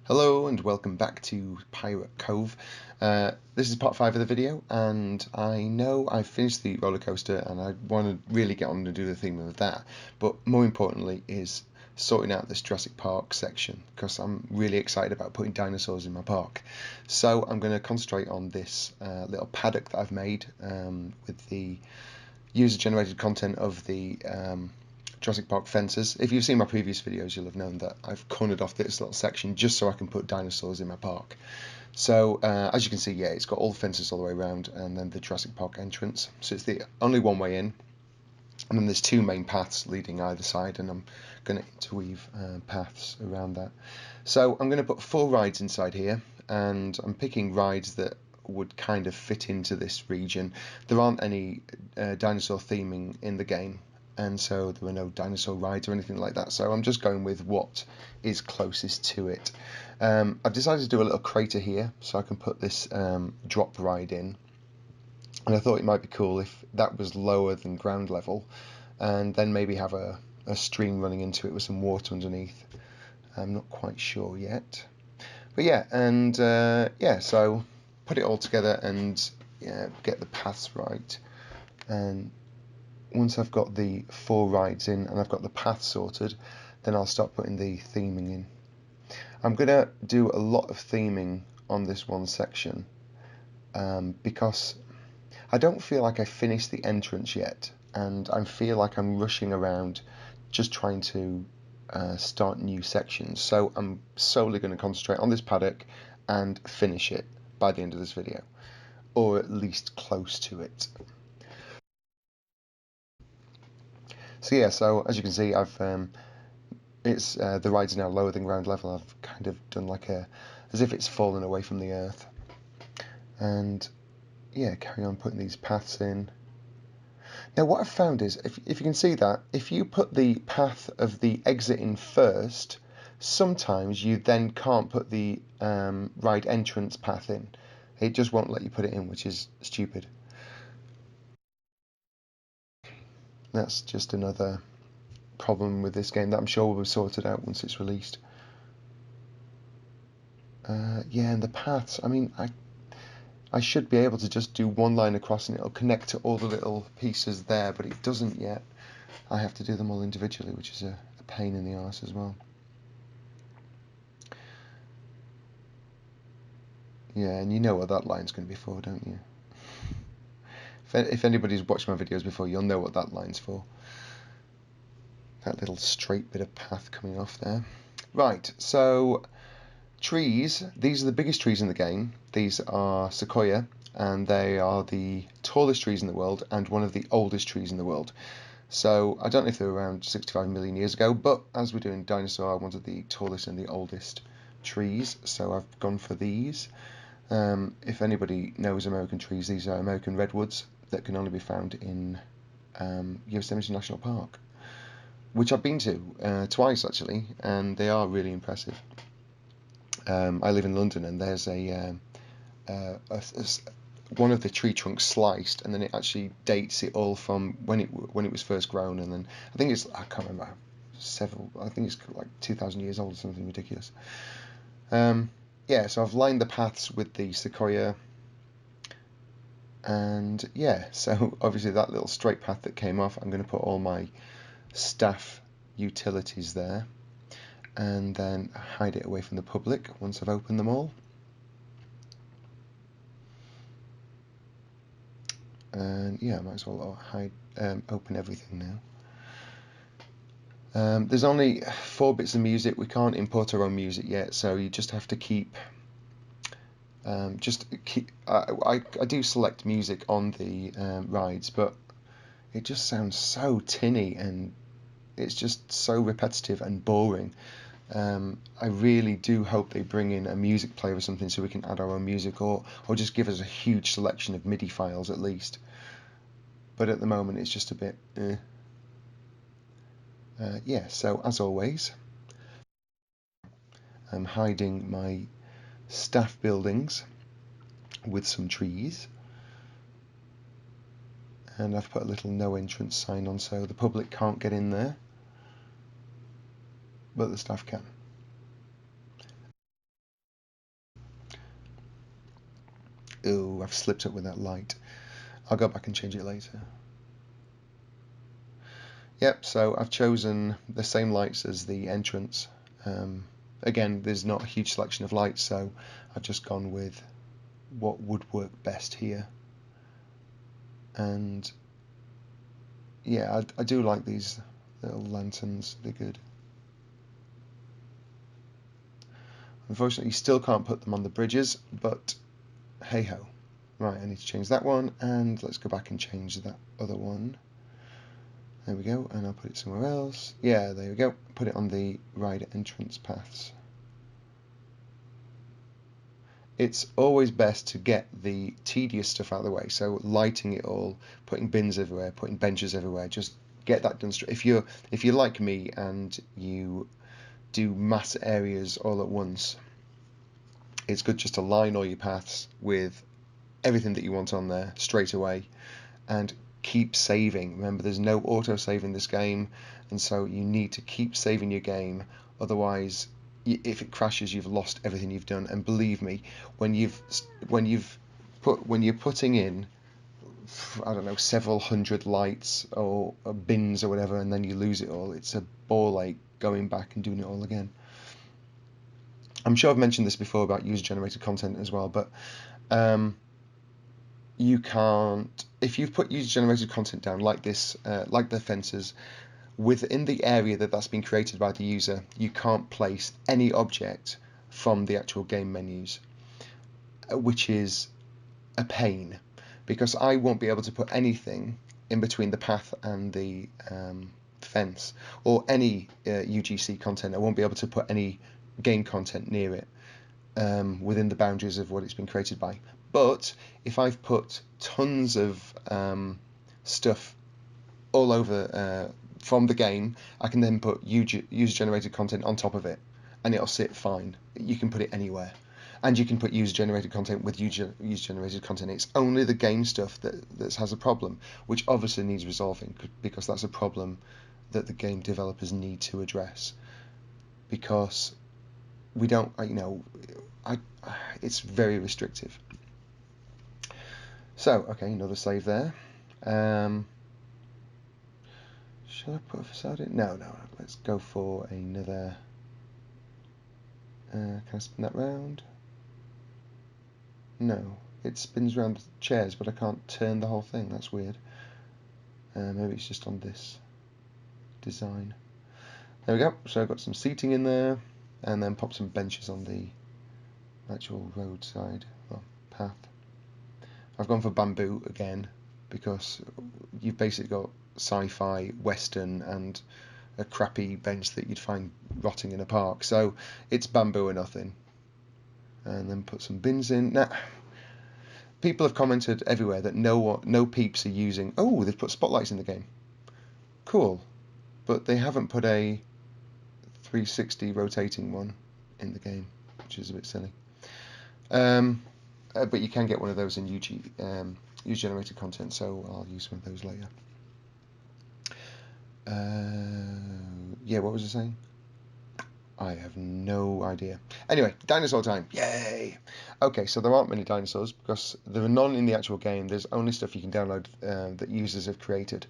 Hello and welcome back to Pirate Cove. This is part 5 of the video, and I know I've finished the roller coaster and I want to really get on and do the theme of that, but more importantly is sorting out this Jurassic Park section, because I'm really excited about putting dinosaurs in my park. So I'm going to concentrate on this little paddock that I've made with the user-generated content of the Jurassic Park fences. If you've seen my previous videos, you'll have known that I've cornered off this little section just so I can put dinosaurs in my park. So as you can see, yeah, it's got all the fences all the way around, and then the Jurassic Park entrance. So it's the only one way in, and then there's two main paths leading either side, and I'm going to interweave paths around that. So I'm going to put 4 rides inside here, and I'm picking rides that would kind of fit into this region. There aren't any dinosaur theming in the game, and so there are no dinosaur rides or anything like that, so I'm just going with what is closest to it. I've decided to do a little crater here so I can put this drop ride in, and I thought it might be cool if that was lower than ground level, and then maybe have a stream running into it with some water underneath. I'm not quite sure yet, but yeah, and yeah, so put it all together and get the paths right. And once I've got the 4 rides in and I've got the path sorted, then I'll start putting the theming in. I'm going to do a lot of theming on this one section because I don't feel like I finished the entrance yet, and I feel like I'm rushing around just trying to start new sections. So I'm solely going to concentrate on this paddock and finish it by the end of this video, or at least close to it. So yeah, so as you can see, I've it's the ride's now lower than ground level. I've kind of done like as if it's fallen away from the earth, and yeah, carry on putting these paths in. Now what I've found is, if you can see that, if you put the path of the exit in first, sometimes you then can't put the ride entrance path in. It just won't let you put it in, which is stupid. That's just another problem with this game that I'm sure will be sorted out once it's released. Yeah, and the paths, I mean, I should be able to just do one line across and it'll connect to all the little pieces there, but it doesn't yet. I have to do them all individually, which is a pain in the arse as well. Yeah, and you know what that line's going to be for, don't you? If anybody's watched my videos before, you'll know what that line's for. That little straight bit of path coming off there. Right, so trees. These are the biggest trees in the game. These are sequoia, and they are the tallest trees in the world and one of the oldest trees in the world. So I don't know if they were around 65 million years ago, but as we're doing dinosaur, I wanted the tallest and the oldest trees, so I've gone for these. If anybody knows American trees, these are American redwoods that can only be found in Yosemite National Park, which I've been to twice actually, and they are really impressive. I live in London, and there's one of the tree trunks sliced, and then it actually dates it all from when it was first grown, and then I think it's, I can't remember, I think it's like 2,000 years old or something ridiculous. Yeah, so I've lined the paths with the sequoia, and yeah, so obviously that little straight path that came off, I'm going to put all my staff utilities there, and then hide it away from the public once I've opened them all. And yeah, I might as well open everything now. There's only 4 bits of music. We can't import our own music yet, so you just have to keep. I do select music on the rides, but it just sounds so tinny, and it's just so repetitive and boring. I really do hope they bring in a music player or something so we can add our own music, or just give us a huge selection of MIDI files at least. But at the moment it's just a bit yeah, so as always, I'm hiding my staff buildings with some trees, and I've put a little no entrance sign on so the public can't get in there, but the staff can. Ooh, I've slipped up with that light. I'll go back and change it later. Yep, so I've chosen the same lights as the entrance. Again, there's not a huge selection of lights, so I've just gone with what would work best here. And yeah, I do like these little lanterns, they're good. Unfortunately, you still can't put them on the bridges, but hey ho. Right, I need to change that one, and let's go back and change that other one. There we go, and I'll put it somewhere else. Yeah, there we go. Put it on the ride entrance paths. It's always best to get the tedious stuff out of the way, so lighting it all, putting bins everywhere, putting benches everywhere, just get that done straight. If you're like me and you do mass areas all at once, it's good just to line all your paths with everything that you want on there straight away, and keep saving. Remember, there's no autosave in this game, and so you need to keep saving your game, otherwise if it crashes, you've lost everything you've done. And believe me, when you're putting in, I don't know, several hundred lights or bins or whatever, and then you lose it all, it's a ball ache going back and doing it all again. I'm sure I've mentioned this before about user-generated content as well, but you can't, if you've put user-generated content down like this, like the fences, within the area that's been created by the user, you can't place any object from the actual game menus, which is a pain, because I won't be able to put anything in between the path and the fence, or any UGC content. I won't be able to put any game content near it within the boundaries of what it's been created by. But if I've put tons of stuff all over from the game, I can then put user-generated content on top of it, and it'll sit fine. You can put it anywhere. And you can put user-generated content with user-generated content. It's only the game stuff that has a problem, which obviously needs resolving, because that's a problem that the game developers need to address. Because we don't, it's very restrictive. So, okay, another save there. Should I put a facade in? No. Let's go for another. Can I spin that round? No, it spins around the chairs, but I can't turn the whole thing. That's weird. Maybe it's just on this design. There we go. So I've got some seating in there, and then pop some benches on the actual roadside path. I've gone for bamboo again, because you've basically got sci-fi, western, and a crappy bench that you'd find rotting in a park. So it's bamboo or nothing. And then put some bins in. Now, people have commented everywhere that no peeps are using. Oh, they've put spotlights in the game. Cool, but they haven't put a 360 rotating one in the game, which is a bit silly. But you can get one of those in user-generated content, so I'll use one of those later. Yeah, what was I saying? I have no idea. Anyway, dinosaur time. Yay! Okay, so there aren't many dinosaurs because there are none in the actual game. There's only stuff you can download that users have created.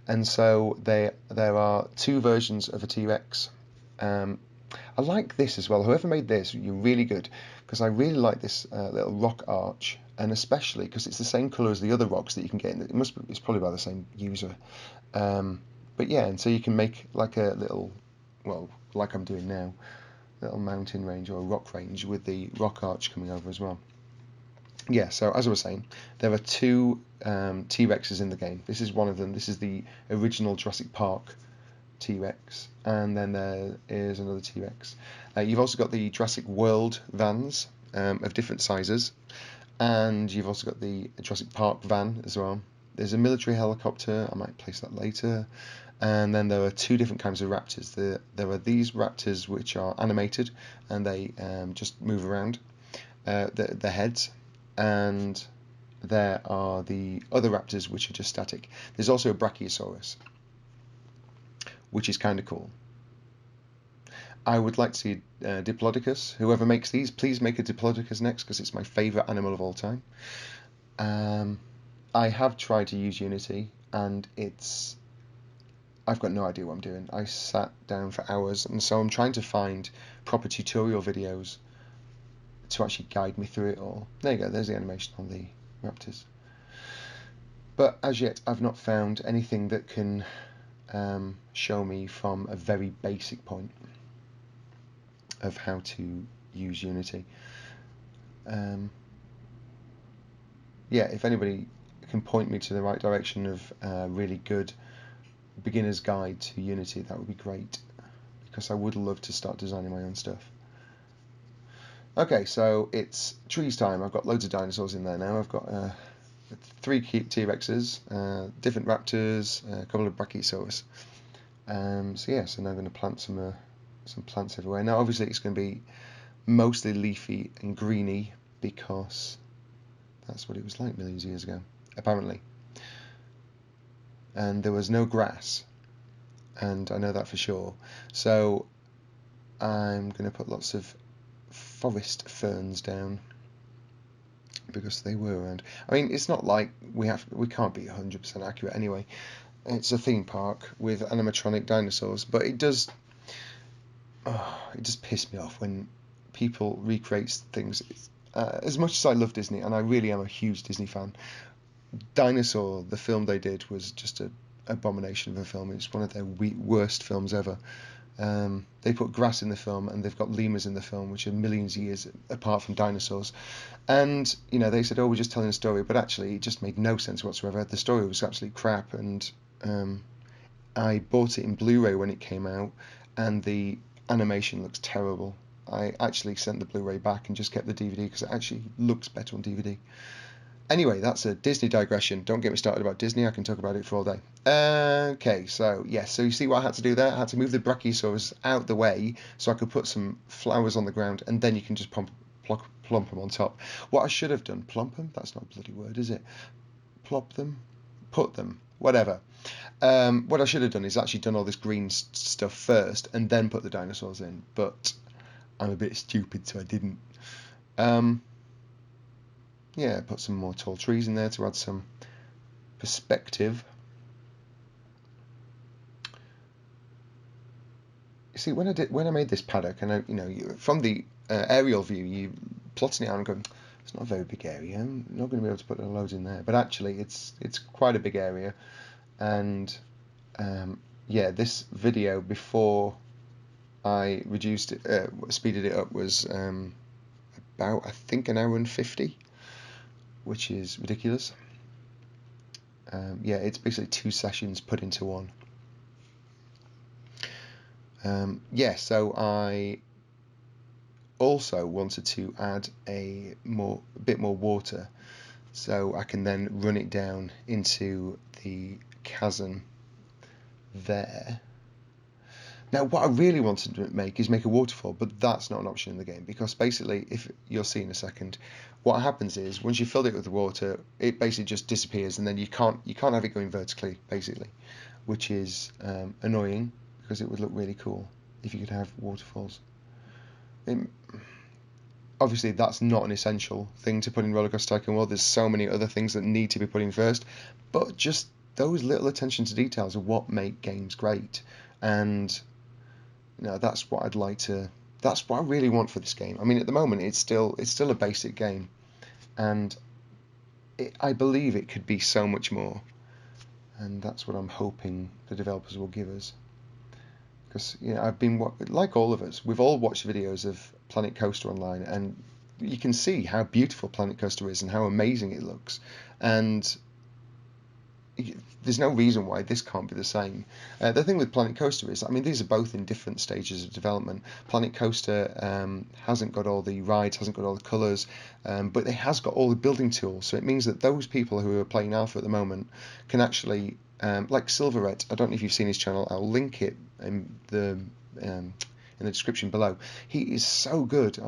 And so there are two versions of a T-Rex. I like this as well. Whoever made this, you're really good, because I really like this little rock arch, and especially because it's the same colour as the other rocks that you can get. It's probably by the same user. But yeah, and so you can make like a little, well, like I'm doing now, little mountain range or a rock range with the rock arch coming over as well. Yeah, so as I was saying, there are two T-Rexes in the game. This is one of them. This is the original Jurassic Park T-Rex, and then there is another T-Rex. You've also got the Jurassic World vans of different sizes, and you've also got the Jurassic Park van as well. There's a military helicopter. I might place that later. And then there are two different kinds of raptors. There are these raptors which are animated, and they just move around their heads. And there are the other raptors which are just static. There's also a Brachiosaurus, which is kind of cool. I would like to see Diplodocus. Whoever makes these, please make a Diplodocus next, because it's my favourite animal of all time. I have tried to use Unity, and I've got no idea what I'm doing. I sat down for hours, and so I'm trying to find proper tutorial videos to actually guide me through it all. There you go, there's the animation on the raptors. But as yet, I've not found anything that can show me from a very basic point of how to use Unity. Yeah, if anybody can point me to the right direction of a really good beginner's guide to Unity, that would be great, because I would love to start designing my own stuff. Okay, so it's trees time. I've got loads of dinosaurs in there now. I've got 3 T-Rexes, different raptors, a couple of Brachiosaurus. So yeah, so now I'm going to plant some plants everywhere. Now obviously it's going to be mostly leafy and greeny, because that's what it was like millions of years ago, apparently. And there was no grass, and I know that for sure. So I'm going to put lots of forest ferns down, because they were around. I mean, it's not like we can't be 100% accurate anyway. It's a theme park with animatronic dinosaurs, but it does piss me off when people recreate things. As much as I love Disney, and I really am a huge Disney fan, Dinosaur, the film they did, was just an abomination of a film. It's one of their worst films ever. They put grass in the film, and they've got lemurs in the film, which are millions of years apart from dinosaurs. And they said, "Oh, we're just telling a story," but actually, it just made no sense whatsoever. The story was absolutely crap, and I bought it in Blu-ray when it came out, and the animation looks terrible. I actually sent the Blu-ray back and just kept the DVD, because it actually looks better on DVD. Anyway, that's a Disney digression. Don't get me started about Disney. I can talk about it for all day. Okay, so yes, so you see what I had to do there? I had to move the Brachiosaurus out the way so I could put some flowers on the ground, and then you can just plump them on top. What I should have done, plump them? That's not a bloody word, is it? Plop them? Put them? Whatever. What I should have done is actually done all this green stuff first, and then put the dinosaurs in, but I'm a bit stupid, so I didn't. Yeah, put some more tall trees in there to add some perspective. You see, when I made this paddock, and from the aerial view, you plotting it out and going, it's not a very big area. I'm not going to be able to put loads in there. But actually, it's quite a big area, and yeah, this video before I reduced it, speeded it up, was about, I think, 1 hour and 50. Which is ridiculous. Yeah, it's basically 2 sessions put into one. Yeah, so I also wanted to add a bit more water, so I can then run it down into the chasm there. Now, what I really wanted to make is make a waterfall, but that's not an option in the game, because basically, if you'll see in a second, what happens is once you fill it with water, it basically just disappears, and then you can't have it going vertically, basically, which is annoying, because it would look really cool if you could have waterfalls. Obviously, that's not an essential thing to put in RollerCoaster Tycoon World. There's so many other things that need to be put in first, but just those little attention to details are what make games great, and that's what I'd like to. That's what I really want for this game. I mean, at the moment, it's still a basic game, and I believe it could be so much more, and that's what I'm hoping the developers will give us. Because I've been, like all of us, we've all watched videos of Planet Coaster online, and you can see how beautiful Planet Coaster is and how amazing it looks, and there's no reason why this can't be the same. The thing with Planet Coaster is, I mean, these are both in different stages of development. Planet Coaster hasn't got all the rides, hasn't got all the colours, but it has got all the building tools. So it means that those people who are playing Alpha at the moment can actually, like Silverette, I don't know if you've seen his channel, I'll link it in the description below. He is so good.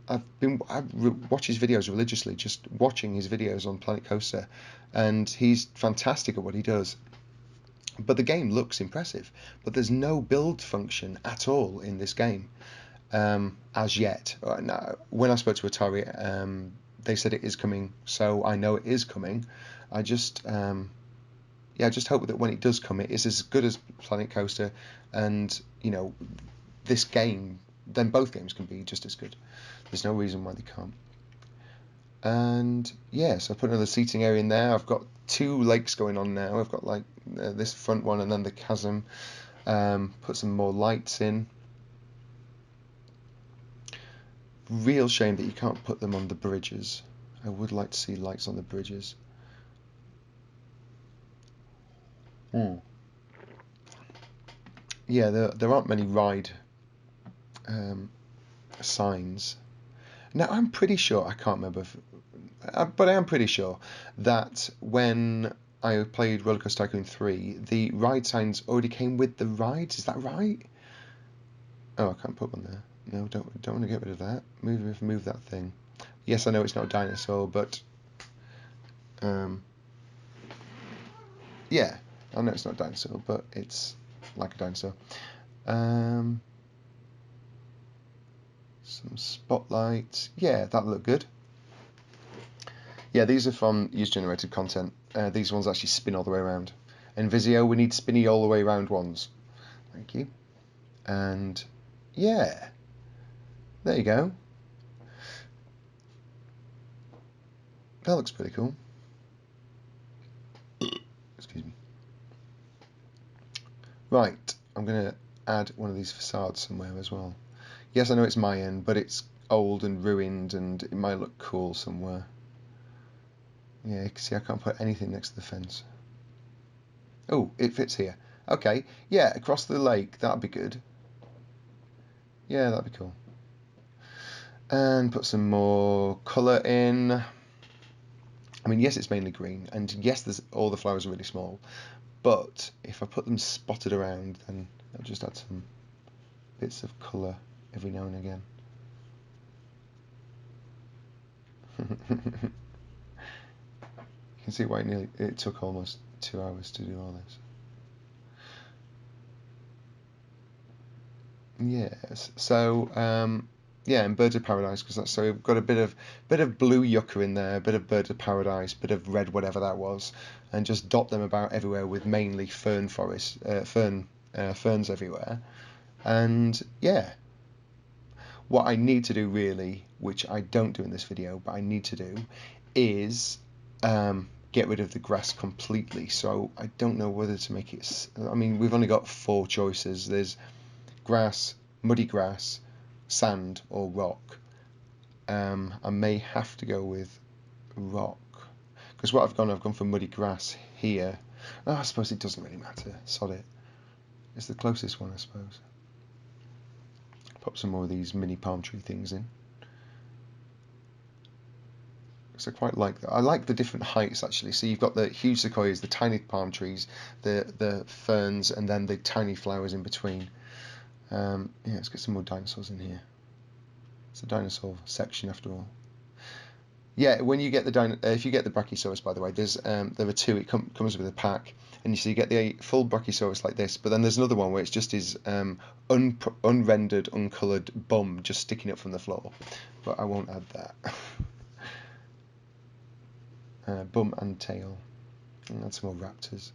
I watch his videos religiously, just watching his videos on Planet Coaster, and he's fantastic at what he does. But the game looks impressive, but there's no build function at all in this game as yet. Now, when I spoke to Atari, they said it is coming, so I know it is coming. I just I just hope that when it does come, it is as good as Planet Coaster, and this game, then both games can be just as good. There's no reason why they can't. And yeah, so I put another seating area in there. I've got 2 lakes going on now. I've got like this front one and then the chasm. Put some more lights in. Real shame that you can't put them on the bridges. I would like to see lights on the bridges. Yeah, there aren't many ride signs. Now, I'm pretty sure, I can't remember, but I am pretty sure that when I played RollerCoaster Tycoon 3, the ride signs already came with the rides. Is that right? Oh, I can't put one there. No, don't want to get rid of that. Move that thing. Yes, I know it's not a dinosaur, but yeah, I know it's not a dinosaur, but it's like a dinosaur. Some spotlights. Yeah, that looked good. Yeah, these are from user-generated content. These ones actually spin all the way around. In Visio, we need spinny all the way around ones. Thank you. And yeah, there you go. That looks pretty cool. Excuse me. Right, I'm going to add one of these facades somewhere as well. Yes, I know it's my end, but it's old and ruined, and it might look cool somewhere. Yeah, you can see I can't put anything next to the fence. Oh, it fits here. Okay, yeah, across the lake, that'd be good. Yeah, that'd be cool. And put some more colour in. I mean, yes, it's mainly green, and yes, all the flowers are really small, but if I put them spotted around, then I'll just add some bits of colour every now and again. You can see why it took almost 2 hours to do all this. Yes, so yeah, and Birds of Paradise, because so we've got a bit of blue yucca in there, a bit of Birds of Paradise, bit of red whatever that was, and just dot them about everywhere with mainly ferns everywhere. And yeah, what I need to do really, which I don't do in this video, but I need to do, is get rid of the grass completely. So I don't know whether to make it. I mean, we've only got 4 choices. There's grass, muddy grass, sand, or rock. I may have to go with rock, because I've gone for muddy grass here. Oh, I suppose it doesn't really matter. Sod it. It's the closest one, I suppose. Pop some more of these mini palm tree things in. So I quite like that. I like the different heights actually. So you've got the huge sequoias, the tiny palm trees, the ferns, and then the tiny flowers in between. Yeah, let's get some more dinosaurs in here. It's a dinosaur section after all. Yeah, when you get the if you get the Brachiosaurus, by the way, there are 2. It comes with a pack, and you get the full Brachiosaurus like this. But then there's another one where it's just his unrendered, uncoloured bum just sticking up from the floor. But I won't add that. Bum and tail. And add some more raptors.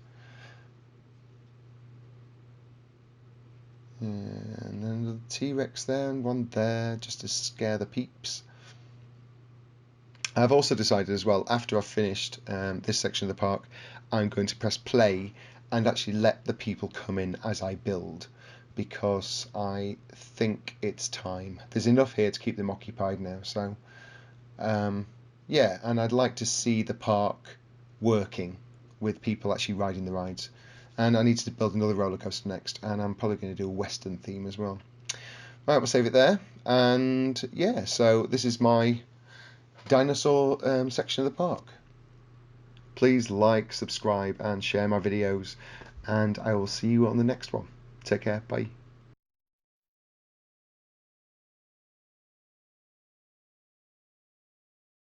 Yeah, and then the T-Rex there and one there, just to scare the peeps. I've also decided as well, after I've finished this section of the park, I'm going to press play and actually let the people come in as I build, because I think it's time. There's enough here to keep them occupied now. So yeah, and I'd like to see the park working with people actually riding the rides. And I need to build another roller coaster next, and I'm probably going to do a Western theme as well. Right, we'll save it there. And yeah, so this is my dinosaur section of the park. Please like, subscribe, and share my videos, and I will see you on the next one. Take care, bye.